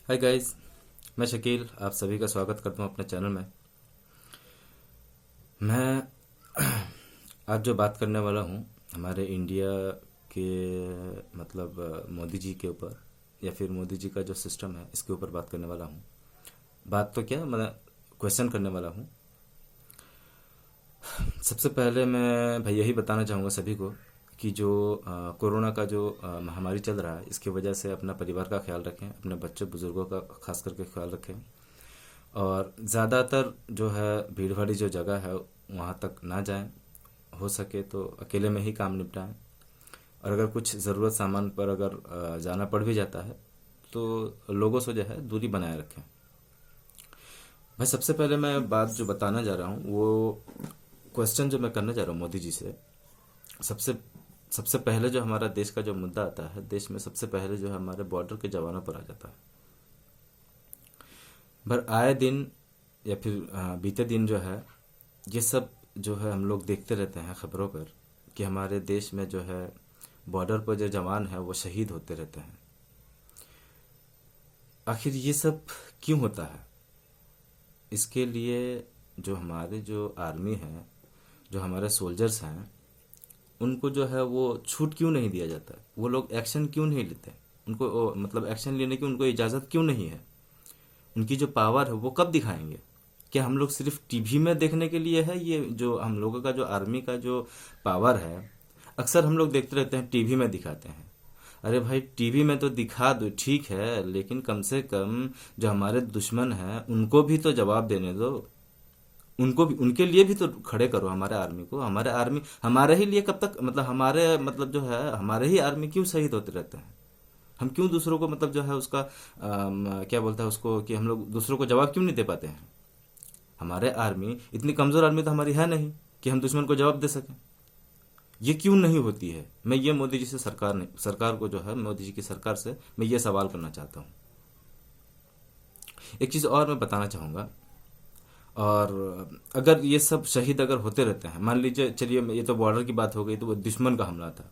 Hi guys, मैं शकील आप सभी का स्वागत करता हूँ अपने चैनल में। मैं आज जो बात करने वाला हूँ हमारे इंडिया के मोदी जी के ऊपर या फिर मोदी जी का जो सिस्टम है इसके ऊपर बात करने वाला हूँ। बात तो क्या मैं क्वेश्चन करने वाला हूँ। सबसे पहले मैं भाई यही बताना चाहूँगा सभी को कि जो कोरोना का जो महामारी चल रहा है इसकी वजह से अपना परिवार का ख्याल रखें, अपने बच्चों बुजुर्गों का खास करके ख्याल रखें और ज़्यादातर जो है भीड़ भाड़ी जो जगह है वहाँ तक ना जाएं। हो सके तो अकेले में ही काम निपटाएं और अगर कुछ ज़रूरत सामान पर अगर जाना पड़ भी जाता है तो लोगों से जो है दूरी बनाए रखें। भाई सबसे पहले मैं बात जो बताना जा रहा हूँ वो क्वेश्चन जो मैं करना चाह रहा हूँ मोदी जी से। सबसे सबसे पहले जो हमारा देश का जो मुद्दा आता है, देश में सबसे पहले जो है हमारे बॉर्डर के जवानों पर आ जाता है। पर आए दिन या फिर बीते दिन जो है ये सब जो है हम लोग देखते रहते हैं खबरों पर कि हमारे देश में जो है बॉर्डर पर जो जवान है वो शहीद होते रहते हैं। आखिर ये सब क्यों होता है? इसके लिए जो हमारे जो आर्मी है, जो हमारे सोल्जर्स हैं, उनको जो है वो छूट क्यों नहीं दिया जाता? वो लोग एक्शन क्यों नहीं लेते? उनको एक्शन लेने की उनको इजाज़त क्यों नहीं है? उनकी जो पावर है वो कब दिखाएंगे? क्या हम लोग सिर्फ टीवी में देखने के लिए है? ये जो हम लोगों का जो आर्मी का जो पावर है, अक्सर हम लोग देखते रहते हैं टीवी में दिखाते हैं। अरे भाई टीवी में तो दिखा दो ठीक है, लेकिन कम से कम जो हमारे दुश्मन हैं उनको भी तो जवाब देने दो। उनको भी, उनके लिए भी तो खड़े करो हमारे आर्मी को। हमारे आर्मी हमारे ही लिए कब तक, हमारे जो है हमारे ही आर्मी क्यों शहीद होते रहते हैं? हम क्यों दूसरों को जो है उसका क्या बोलता है उसको, कि हम लोग दूसरों को जवाब क्यों नहीं दे पाते हैं? हमारे आर्मी इतनी कमज़ोर आर्मी तो हमारी है नहीं कि हम दुश्मन को जवाब दे सकें। ये क्यों नहीं होती है? मैं ये मोदी जी से सरकार को जो है मोदी जी की सरकार से मैं ये सवाल करना चाहता हूँ। एक चीज़ और मैं बताना चाहूँगा। और अगर ये सब शहीद अगर होते रहते हैं, मान लीजिए, चलिए ये तो बॉर्डर की बात हो गई, तो वो दुश्मन का हमला था।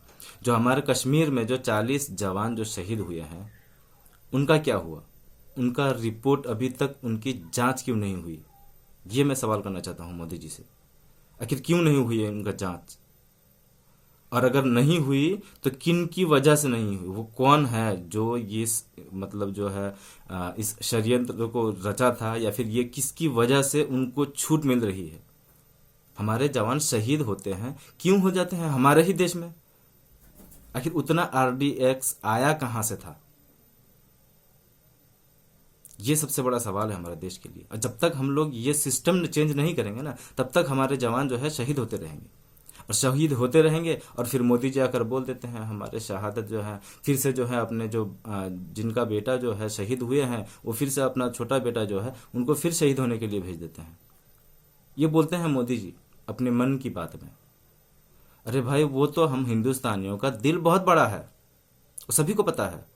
जो हमारे कश्मीर में जो 40 जवान जो शहीद हुए हैं उनका क्या हुआ? उनका रिपोर्ट अभी तक उनकी जांच क्यों नहीं हुई? ये मैं सवाल करना चाहता हूँ मोदी जी से। आखिर क्यों नहीं हुई है उनका जांच? और अगर नहीं हुई तो किन की वजह से नहीं हुई? वो कौन है जो ये जो है इस षड्यंत्र को रचा था, या फिर ये किसकी वजह से उनको छूट मिल रही है? हमारे जवान शहीद होते हैं, क्यों हो जाते हैं हमारे ही देश में? आखिर उतना आरडीएक्स आया कहाँ से था? ये सबसे बड़ा सवाल है हमारे देश के लिए। और जब तक हम लोग ये सिस्टम चेंज नहीं करेंगे ना, तब तक हमारे जवान जो है शहीद होते रहेंगे और शहीद होते रहेंगे। और फिर मोदी जी आकर बोल देते हैं हमारे शहादत जो है फिर से जो है अपने जो जिनका बेटा जो है शहीद हुए हैं वो फिर से अपना छोटा बेटा जो है उनको फिर शहीद होने के लिए भेज देते हैं। ये बोलते हैं मोदी जी अपने मन की बात में। अरे भाई वो तो हम हिंदुस्तानियों का दिल बहुत बड़ा है, सभी को पता है।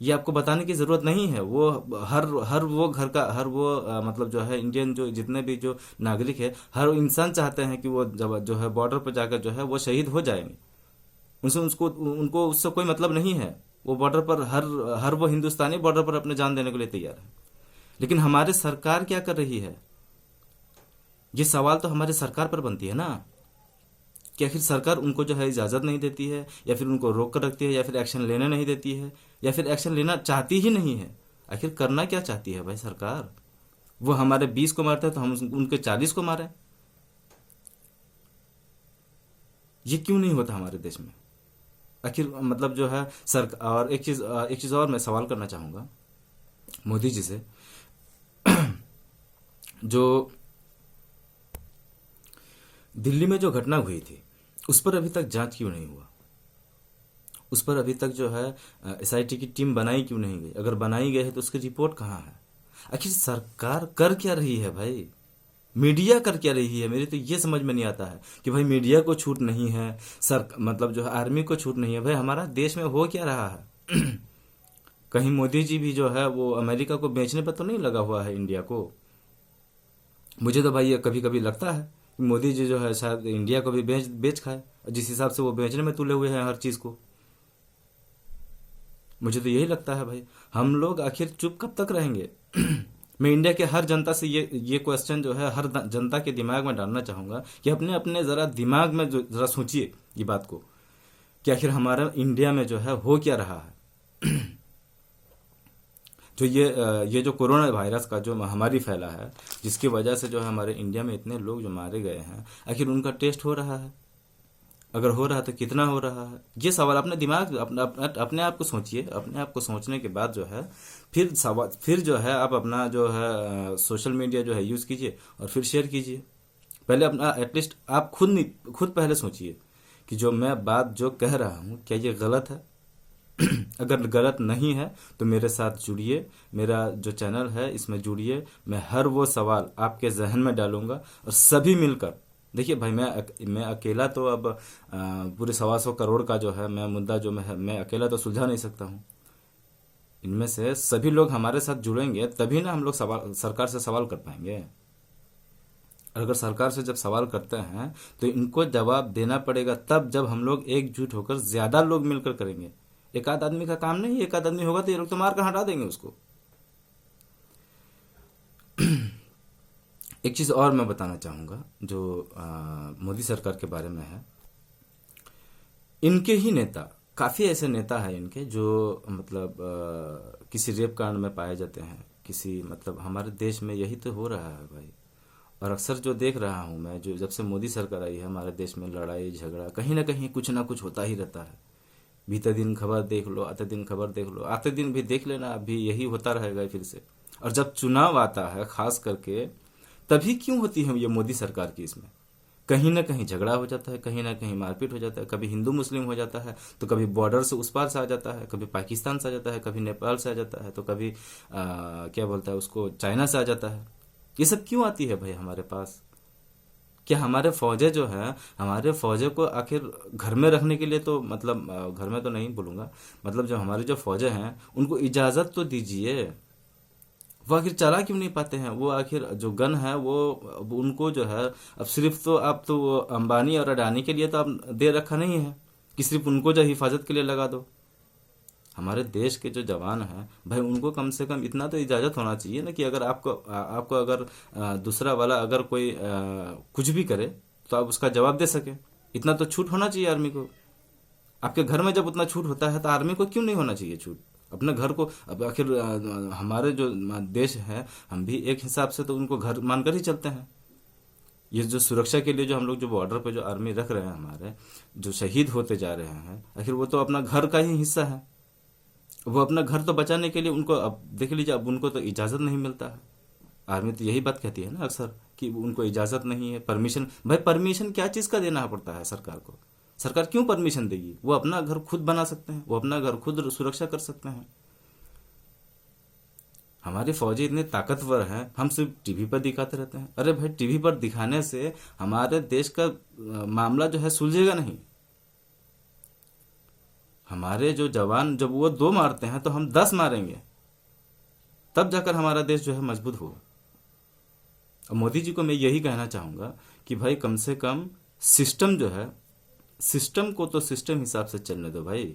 ये आपको बताने की जरूरत नहीं है। वो हर हर वो घर का हर वो जो है इंडियन जो जितने भी जो नागरिक है, हर इंसान चाहते हैं कि वो जब जो है बॉर्डर पर जाकर जो है वो शहीद हो जाएंगे। उनसे उसको उनको उससे कोई मतलब नहीं है। वो बॉर्डर पर हर हर वो हिंदुस्तानी बॉर्डर पर अपने जान देने के लिए तैयार है। लेकिन हमारी सरकार क्या कर रही है? ये सवाल तो हमारी सरकार पर बनती है ना, कि आखिर सरकार उनको जो है इजाज़त नहीं देती है, या फिर उनको रोक कर रखती है, या फिर एक्शन लेने नहीं देती है, या फिर एक्शन लेना चाहती ही नहीं है। आखिर करना क्या चाहती है भाई सरकार? वो हमारे 20 को मारते हैं तो हम उनके 40 को मारें? ये क्यों नहीं होता हमारे देश में? आखिर जो है सर। और एक चीज़ और मैं सवाल करना चाहूँगा मोदी जी से। जो दिल्ली में जो घटना हुई थी उस पर अभी तक जांच क्यों नहीं हुआ? उस पर अभी तक जो है एसआईटी की टीम बनाई क्यों नहीं गई? अगर बनाई गई है तो उसकी रिपोर्ट कहाँ है? आखिर सरकार कर क्या रही है भाई? मीडिया कर क्या रही है? मेरे तो ये समझ में नहीं आता है कि भाई मीडिया को छूट नहीं है, सर जो है आर्मी को छूट नहीं है। भाई हमारा देश में हो क्या रहा है? कहीं मोदी जी भी जो है वो अमेरिका को बेचने पर तो नहीं लगा हुआ है इंडिया को? मुझे तो भाई ये कभी कभी लगता है कि मोदी जी जो है शायद इंडिया को भी बेच बेच खाए, जिस हिसाब से वो बेचने में तुले हुए हैं हर चीज़ को। मुझे तो यही लगता है भाई, हम लोग आखिर चुप कब तक रहेंगे? मैं इंडिया के हर जनता से ये क्वेश्चन जो है हर जनता के दिमाग में डालना चाहूंगा कि अपने अपने जरा दिमाग में जो जरा सोचिए ये बात को, कि आखिर हमारा इंडिया में जो है हो क्या रहा है। जो ये जो कोरोना वायरस का जो महामारी फैला है, जिसकी वजह से जो है हमारे इंडिया में इतने लोग जो मारे गए हैं, आखिर उनका टेस्ट हो रहा है? अगर हो रहा है तो कितना हो रहा है? ये सवाल अपने दिमाग अपने आप को सोचिए। अपने आप को सोचने के बाद जो है फिर जो है आप अपना जो है सोशल मीडिया जो है यूज़ कीजिए और फिर शेयर कीजिए। पहले अपना एटलीस्ट आप खुद पहले सोचिए कि जो मैं बात जो कह रहा हूँ क्या ये गलत है? अगर गलत नहीं है तो मेरे साथ जुड़िए, मेरा जो चैनल है इसमें जुड़िए। मैं हर वो सवाल आपके जहन में डालूंगा और सभी मिलकर, देखिए भाई मैं अकेला तो अब पूरे 125 करोड़ का जो है मैं मुद्दा जो मैं अकेला तो सुलझा नहीं सकता हूँ। इनमें से सभी लोग हमारे साथ जुड़ेंगे तभी ना हम लोग सरकार से सवाल कर पाएंगे। और अगर सरकार से जब सवाल करते हैं तो इनको जवाब देना पड़ेगा तब जब हम लोग एकजुट होकर ज्यादा लोग मिलकर करेंगे। एक आध आदमी का काम नहीं, एक आध आदमी होगा तो ये लोग तो मार कर हटा देंगे उसको। एक चीज और मैं बताना चाहूंगा जो मोदी सरकार के बारे में है। इनके ही नेता, काफी ऐसे नेता हैं इनके जो मतलब किसी रेप कांड में पाए जाते हैं, किसी मतलब हमारे देश में यही तो हो रहा है भाई। और अक्सर जो देख रहा हूं मैं, जो जब से मोदी सरकार आई है हमारे देश में लड़ाई झगड़ा कहीं ना कहीं कुछ ना कुछ होता ही रहता है। बीते दिन खबर देख लो, आते दिन खबर देख लो, आते दिन भी देख लेना, अभी यही होता रहेगा फिर से। और जब चुनाव आता है खास करके, तभी क्यों होती है ये मोदी सरकार की, इसमें कहीं ना कहीं झगड़ा हो जाता है, कहीं ना कहीं मारपीट हो जाता है, कभी हिंदू मुस्लिम हो जाता है, तो कभी बॉर्डर से उस पार से आ जाता है, कभी पाकिस्तान से आ जाता है, कभी नेपाल से आ जाता है, तो कभी क्या बोलता है उसको, चाइना से आ जाता है। ये सब क्यों आती है भाई हमारे पास? क्या हमारे फौजे जो है, हमारे फौजे को आखिर घर में रखने के लिए तो मतलब घर में तो नहीं बोलूंगा, मतलब जो हमारे जो फौजे हैं उनको इजाजत तो दीजिए। वो आखिर चला क्यों नहीं पाते हैं? वो आखिर जो गन है वो अब उनको जो है, अब सिर्फ तो आप तो वो अंबानी और अडानी के लिए तो आप दे रखा नहीं है कि सिर्फ उनको जो हिफाजत के लिए लगा दो। हमारे देश के जो जवान हैं भाई, उनको कम से कम इतना तो इजाजत होना चाहिए ना कि अगर आपको अगर दूसरा वाला अगर कोई कुछ भी करे तो आप उसका जवाब दे सके। इतना तो छूट होना चाहिए आर्मी को। आपके घर में जब उतना छूट होता है तो आर्मी को क्यों नहीं होना चाहिए छूट? अपने घर को, अब आखिर हमारे जो देश है, हम भी एक हिसाब से तो उनको घर मानकर ही चलते हैं। ये जो सुरक्षा के लिए जो हम लोग जो बॉर्डर पे जो आर्मी रख रहे हैं, हमारे जो शहीद होते जा रहे हैं, आखिर वो तो अपना घर का ही हिस्सा है। वो अपना घर तो बचाने के लिए उनको, अब देख लीजिए, अब उनको तो इजाजत नहीं मिलता है। आर्मी तो यही बात कहती है ना अक्सर कि उनको इजाजत नहीं है, परमिशन। भाई परमिशन क्या चीज का देना पड़ता है सरकार को? सरकार क्यों परमिशन देगी? वो अपना घर खुद बना सकते हैं, वो अपना घर खुद सुरक्षा कर सकते हैं। हमारे फौजी इतने ताकतवर हैं, हम सिर्फ टीवी पर दिखाते रहते हैं। अरे भाई, टीवी पर दिखाने से हमारे देश का मामला जो है सुलझेगा नहीं। हमारे जो जवान जब वो 2 मारते हैं तो हम 10 मारेंगे, तब जाकर हमारा देश जो है मजबूत होगा। और मोदी जी को मैं यही कहना चाहूंगा कि भाई कम से कम सिस्टम जो है, सिस्टम को तो सिस्टम हिसाब से चलने दो भाई।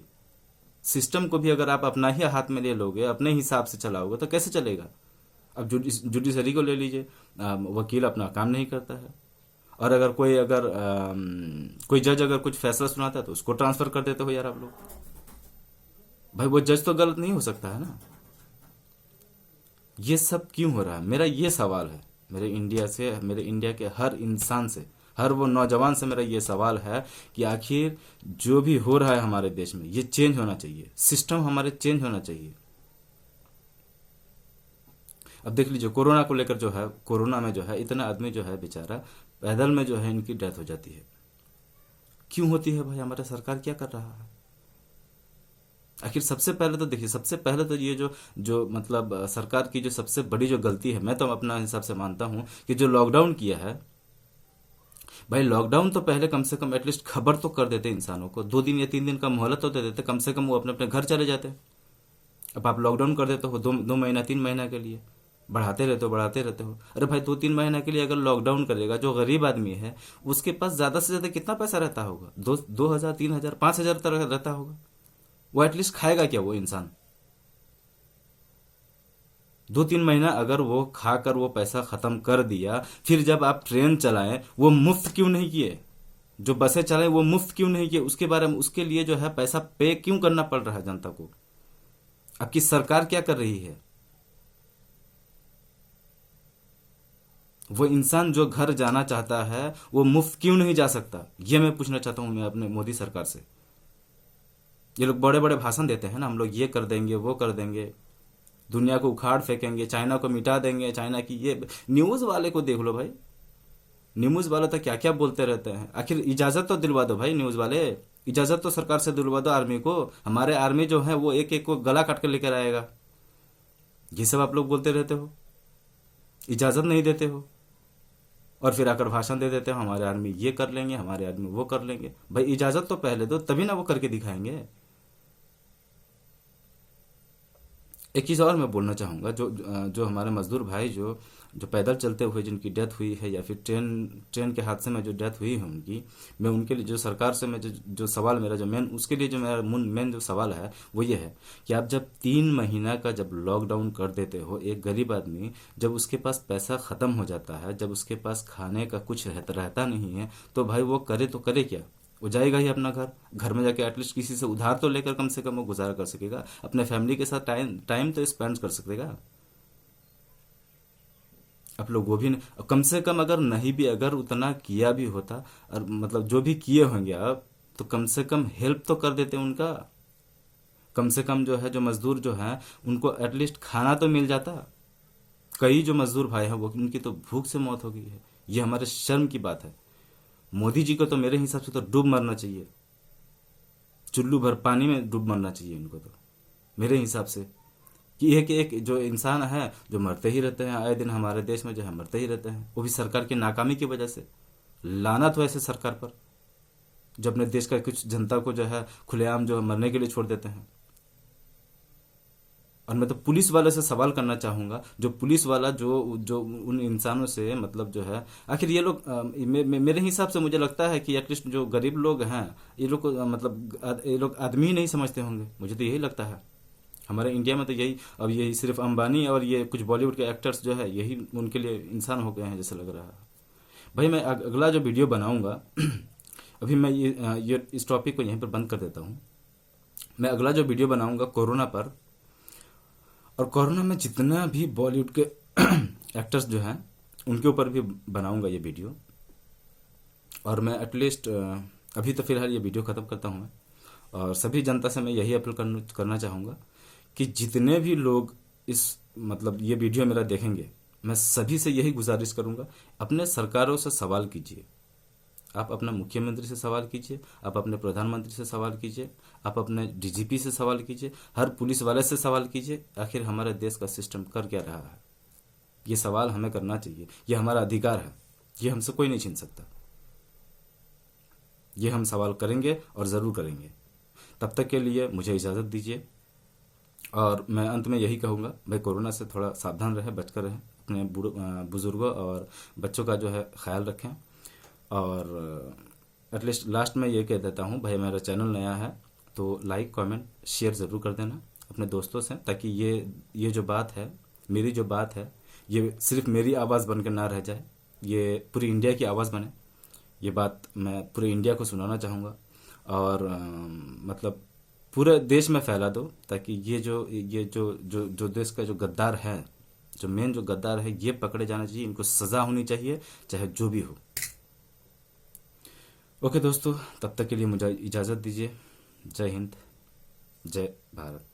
सिस्टम को भी अगर आप अपना ही हाथ में ले लोगे, अपने हिसाब से चलाओगे तो कैसे चलेगा? अब जुडिशरी को ले लीजिए, वकील अपना काम नहीं करता है, और अगर कोई जज अगर कुछ फैसला सुनाता है तो उसको ट्रांसफर कर देते हो यार आप लोग। भाई वो जज तो गलत नहीं हो सकता है ना? ये सब क्यों हो रहा है? मेरा ये सवाल है, मेरे इंडिया के हर इंसान से, हर वो नौजवान से मेरा ये सवाल है कि आखिर जो भी हो रहा है हमारे देश में, ये चेंज होना चाहिए। सिस्टम हमारे चेंज होना चाहिए। अब देख लीजिए, कोरोना को लेकर जो है, कोरोना में जो है इतना आदमी जो है बेचारा पैदल में जो है इनकी डेथ हो जाती है। क्यों होती है भाई? हमारा सरकार क्या कर रहा है? आखिर सबसे पहले तो देखिए, सबसे पहले तो ये जो मतलब सरकार की जो सबसे बड़ी जो गलती है, मैं तो अपना हिसाब से मानता हूं कि जो लॉकडाउन किया है भाई, लॉकडाउन तो पहले कम से कम एटलीस्ट खबर तो कर देते इंसानों को, 2 दिन या 3 दिन का मोहलत तो दे देते, कम से कम वो अपने अपने घर चले जाते। अब आप लॉकडाउन कर देते हो 2 महीना 3 महीना के लिए, बढ़ाते रहते हो। अरे भाई 2-3 महीना के लिए अगर लॉकडाउन करेगा, जो गरीब आदमी है उसके पास ज्यादा से ज्यादा कितना पैसा रहता होगा? 2,000 3,000 5,000 तक रहता होगा। वो एटलीस्ट खाएगा क्या वो इंसान? 2-3 महीना अगर वो खाकर वो पैसा खत्म कर दिया, फिर जब आप ट्रेन चलाएं वो मुफ्त क्यों नहीं किए? जो बसें चलाएं वो मुफ्त क्यों नहीं किए? उसके बारे में, उसके लिए जो है पैसा पे क्यों करना पड़ रहा है जनता को? आपकी सरकार क्या कर रही है? वो इंसान जो घर जाना चाहता है वो मुफ्त क्यों नहीं जा सकता? ये मैं पूछना चाहता हूं मैं अपने मोदी सरकार से। ये लोग बड़े बड़े भाषण देते हैं ना, हम लोग ये कर देंगे वो कर देंगे, दुनिया को उखाड़ फेंकेंगे, चाइना को मिटा देंगे, चाइना की ये। न्यूज वाले को देख लो भाई, न्यूज वाले तो क्या क्या बोलते रहते हैं। आखिर इजाजत तो दिलवा दो भाई, न्यूज वाले इजाजत तो सरकार से दिलवा दो आर्मी को। हमारे आर्मी जो है वो एक एक को गला काट कर लेकर आएगा। ये सब आप लोग बोलते रहते हो, इजाजत नहीं देते हो, और फिर आकर भाषण दे देते हो हमारे आर्मी ये कर लेंगे, हमारे आर्मी वो कर लेंगे। भाई इजाजत तो पहले दो, तभी ना वो करके दिखाएंगे। एक चीज़ और मैं बोलना चाहूँगा, जो जो हमारे मजदूर भाई जो जो पैदल चलते हुए जिनकी डेथ हुई है, या फिर ट्रेन ट्रेन के हादसे में जो डेथ हुई है उनकी, मैं उनके लिए जो सरकार से मैं जो सवाल मेरा जो मेन, उसके लिए जो मेरा मेन जो सवाल है वो ये है कि आप जब 3 महीना का जब लॉकडाउन कर देते हो, एक गरीब आदमी जब उसके पास पैसा ख़त्म हो जाता है, जब उसके पास खाने का कुछ रहता नहीं है, तो भाई वो करे तो करे क्या? वो जाएगा ही अपना घर, घर में जाके एटलीस्ट किसी से उधार तो लेकर कम से कम वो गुजारा कर सकेगा, अपने फैमिली के साथ टाइम टाइम तो स्पेंड कर सकेगा। आप लोग वो भी नहीं, कम से कम अगर नहीं भी, अगर उतना किया भी होता, और मतलब जो भी किए होंगे आप, तो कम से कम हेल्प तो कर देते उनका। कम से कम जो है, जो मजदूर जो हैं उनको एटलीस्ट खाना तो मिल जाता। कई जो मजदूर भाई हैं वो, उनकी तो भूख से मौत हो गई है। ये हमारे शर्म की बात है। मोदी जी को तो मेरे हिसाब से तो डूब मरना चाहिए, चुल्लू भर पानी में डूब मरना चाहिए इनको तो, मेरे हिसाब से। कि एक जो इंसान है जो मरते ही रहते हैं, आए दिन हमारे देश में जो है मरते ही रहते हैं, वो भी सरकार की नाकामी की वजह से। लानत हो ऐसे सरकार पर, जो अपने देश का कुछ जनता को जो है खुलेआम जो है मरने के लिए छोड़ देते हैं। और मैं तो पुलिस वाले से सवाल करना चाहूंगा, जो पुलिस वाला जो जो उन इंसानों से मतलब जो है, आखिर ये लोग मेरे हिसाब से मुझे लगता है कि एटलीस्ट जो गरीब लोग हैं, ये लोग को मतलब ये लोग आदमी ही नहीं समझते होंगे, मुझे तो यही लगता है। हमारे इंडिया में तो यही, अब यही सिर्फ अंबानी और ये कुछ बॉलीवुड के एक्टर्स जो है यही उनके लिए इंसान हो गए हैं जैसे लग रहा है। भाई मैं अगला जो वीडियो बनाऊंगा अभी मैं ये इस टॉपिक को यहीं पर बंद कर देता हूँ। मैं अगला जो वीडियो बनाऊंगा कोरोना पर, और कोरोना में जितना भी बॉलीवुड के एक्टर्स जो हैं उनके ऊपर भी बनाऊंगा ये वीडियो। और मैं एटलीस्ट अभी तो फिलहाल ये वीडियो ख़त्म करता हूँ मैं, और सभी जनता से मैं यही अपील करना चाहूँगा कि जितने भी लोग इस मतलब ये वीडियो मेरा देखेंगे, मैं सभी से यही गुजारिश करूँगा, अपने सरकारों से सवाल कीजिए। आप अपना मुख्यमंत्री से सवाल कीजिए, आप अपने प्रधानमंत्री से सवाल कीजिए, आप अपने डीजीपी से सवाल कीजिए, हर पुलिस वाले से सवाल कीजिए, आखिर हमारे देश का सिस्टम कर क्या रहा है। ये सवाल हमें करना चाहिए, ये हमारा अधिकार है, ये हमसे कोई नहीं छीन सकता। ये हम सवाल करेंगे और ज़रूर करेंगे। तब तक के लिए मुझे इजाज़त दीजिए, और मैं अंत में यही कहूँगा, भाई कोरोना से थोड़ा सावधान रहें, बचकर रहें, अपने बुजुर्गों और बच्चों का जो है ख्याल रखें। और एटलीस्ट लास्ट में ये कह देता हूँ, भाई मेरा चैनल नया है तो लाइक कमेंट शेयर ज़रूर कर देना अपने दोस्तों से, ताकि ये जो बात है, मेरी जो बात है, ये सिर्फ मेरी आवाज़ बनकर ना रह जाए, ये पूरी इंडिया की आवाज़ बने। ये बात मैं पूरे इंडिया को सुनाना चाहूँगा, और मतलब पूरे देश में फैला दो, ताकि ये जो देश का जो गद्दार है, जो मेन जो गद्दार है, ये पकड़े जाना चाहिए, इनको सज़ा होनी चाहिए, चाहे जो भी हो। ओके दोस्तों, तब तक के लिए मुझे इजाज़त दीजिए। जय हिंद, जय भारत।